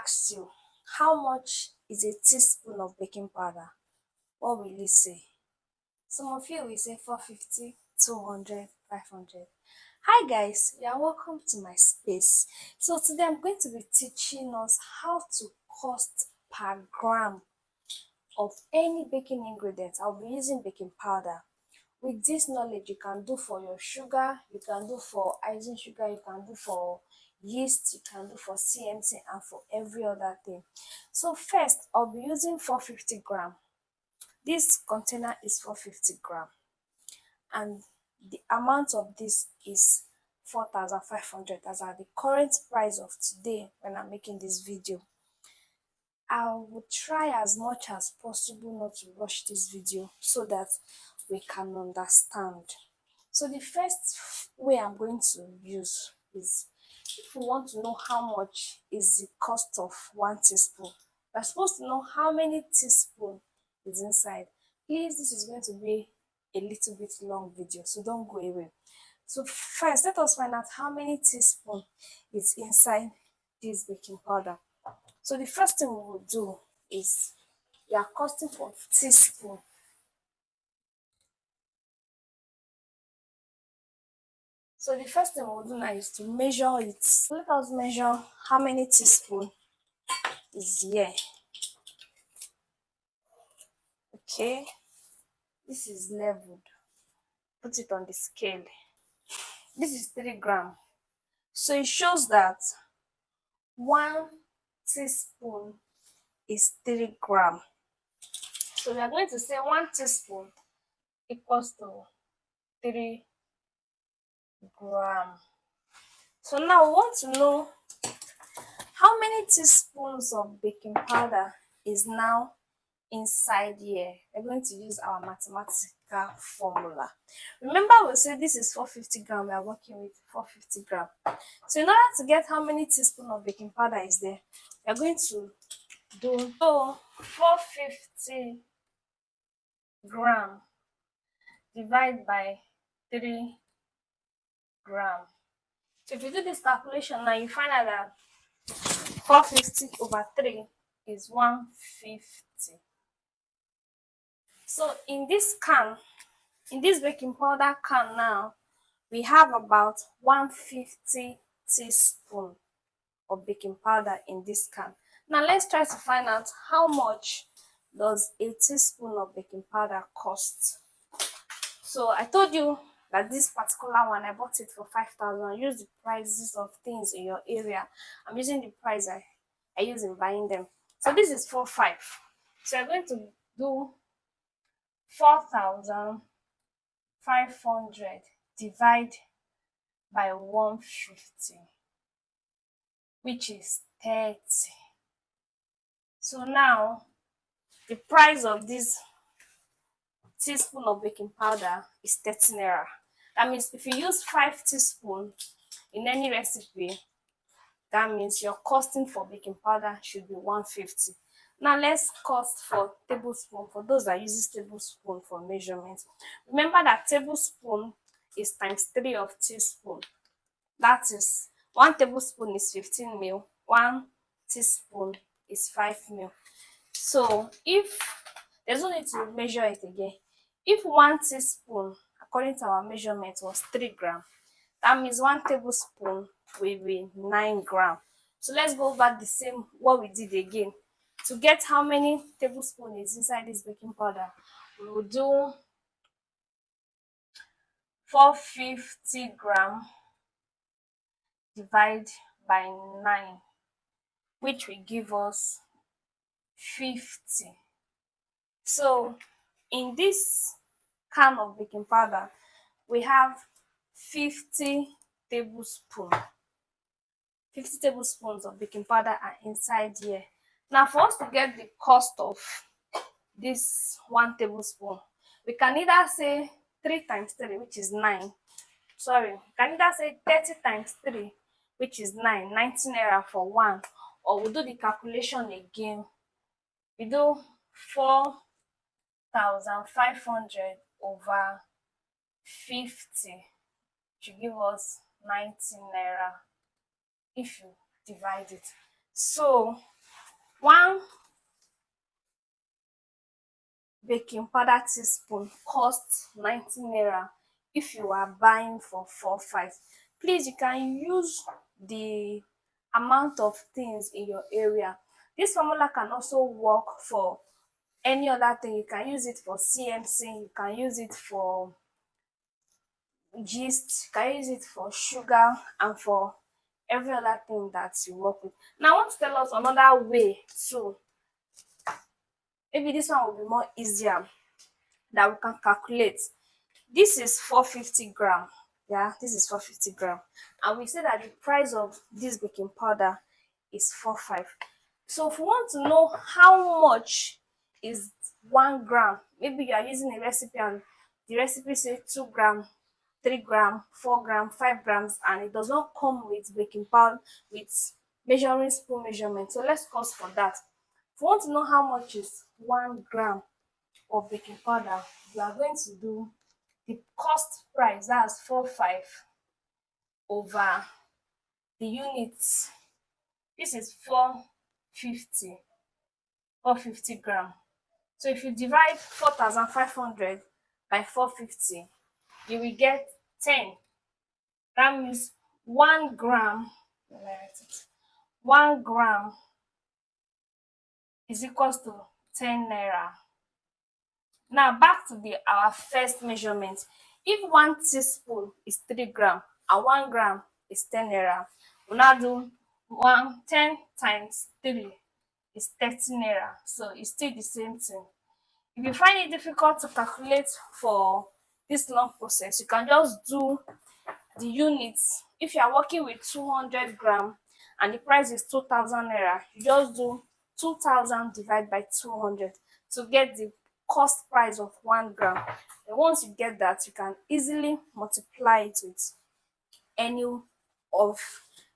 asks you, how much is a teaspoon of baking powder? What will you say? Some of you will say 450, 200, 500. Hi guys, you are welcome to my space. So today I'm going to be teaching us how to cost per gram of any baking ingredient. I'll be using baking powder. With this knowledge, you can do for your sugar, you can do for icing sugar, you can do for yeast, you can do for CMC and for every other thing. So first, I'll be using 450 gram. This container is 450 gram and the amount of this is 4,500 as at the current price of today when I'm making this video. I will try as much as possible not to rush this video so that we can understand. So the first way I'm going to use is, if you want to know how much is the cost of 1 teaspoon, you're supposed to know how many teaspoons is inside. Please, this is going to be a little bit long video, so don't go away. So first, let us find out how many teaspoons is inside this baking powder. So the first thing we will do is, we are costing for teaspoon. So the first thing we'll do now is to measure it. So let us measure how many teaspoons is here. Okay, this is leveled. Put it on the scale. This is 3 grams. So it shows that 1 teaspoon is 3 grams. So we are going to say 1 teaspoon equals to 3 grams. So now we want to know how many teaspoons of baking powder is now inside here. We're going to use our mathematical formula. Remember, we said this is 450 grams. We are working with 450 grams. So in order to get how many teaspoons of baking powder is there, we are going to do 450 grams divided by 3 grams. So if you do this calculation now, you find out that 450 over 3 is 150. So in this can, in this baking powder can now, we have about 150 teaspoon of baking powder in this can. Now let's try to find out how much does a teaspoon of baking powder cost. So I told you that this particular one, I bought it for 5,000. Use the prices of things in your area. I'm using the price I use in buying them. So this is 4,500. So I'm going to do 4,500 divide by 150, which is 30. So now the price of this teaspoon of baking powder is 30 naira. That means if you use 5 teaspoons in any recipe, that means your costing for baking powder should be 150. Now let's cost for tablespoon, for those that uses tablespoon for measurement. Remember that tablespoon is times 3 of teaspoon. That is 1 tablespoon is 15 ml, 1 teaspoon is 5 ml. So if there's no need to measure it again, if 1 teaspoon according to our measurement was 3 grams, that means 1 tablespoon will be 9 grams. So let's go back the same what we did again. To get how many tablespoons is inside this baking powder, we will do 450 grams divided by 9, which will give us 50. So in this can of baking powder, we have 50 tablespoons. 50 tablespoons of baking powder are inside here. Now for us to get the cost of this 1 tablespoon, we can either say 3 times 3, which is 9. Sorry, we can either say 30 times 3, which is 9, 19 naira for 1, or we'll do the calculation again. We do 4,500 over 50 to give us 19 naira if you divide it. So One baking powder teaspoon costs 90 naira if you are buying for 4 5. Please, you can use the amount of things in your area. This formula can also work for any other thing. You can use it for CMC, you can use it for gist, you can use it for sugar and for every other thing that you work with. Now, I want to tell us another way too. Maybe this one will be more easier that we can calculate. This is 450 gram. Yeah, this is 450 gram. And we say that the price of this baking powder is 4 5. So if we want to know how much is 1 gram, maybe you are using a recipe and the recipe say 2 gram, 3 gram, 4 gram, 5 grams, and it does not come with baking powder with measuring spoon measurement. So let's cost for that. If we want to know how much is 1 gram of baking powder, you are going to do the cost price, that's 4 5 over the units. This is 450, 450 gram. So if you divide 4,500 by 450, you will get 10. That means 1 gram, 1 gram is equals to 10 naira. Now back to the our first measurement. If 1 teaspoon is 3 gram and 1 gram is 10 naira, we now do 10 times 3 is 30 naira. So it's still the same thing. If you find it difficult to calculate for this long process, you can just do the units. If you are working with 200 gram and the price is 2,000 naira, you just do 2,000 divided by 200 to get the cost price of 1 gram. And once you get that, you can easily multiply it with any of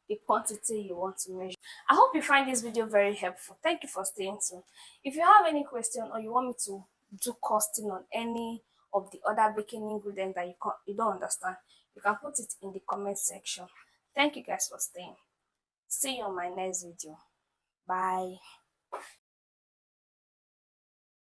the quantity you want to measure. I hope you find this video very helpful. Thank you for staying tuned. If you have any question or you want me to do costing on any of the other baking ingredients that you don't understand, you can put it in the comment section. Thank you guys for staying. See you on my next video. Bye.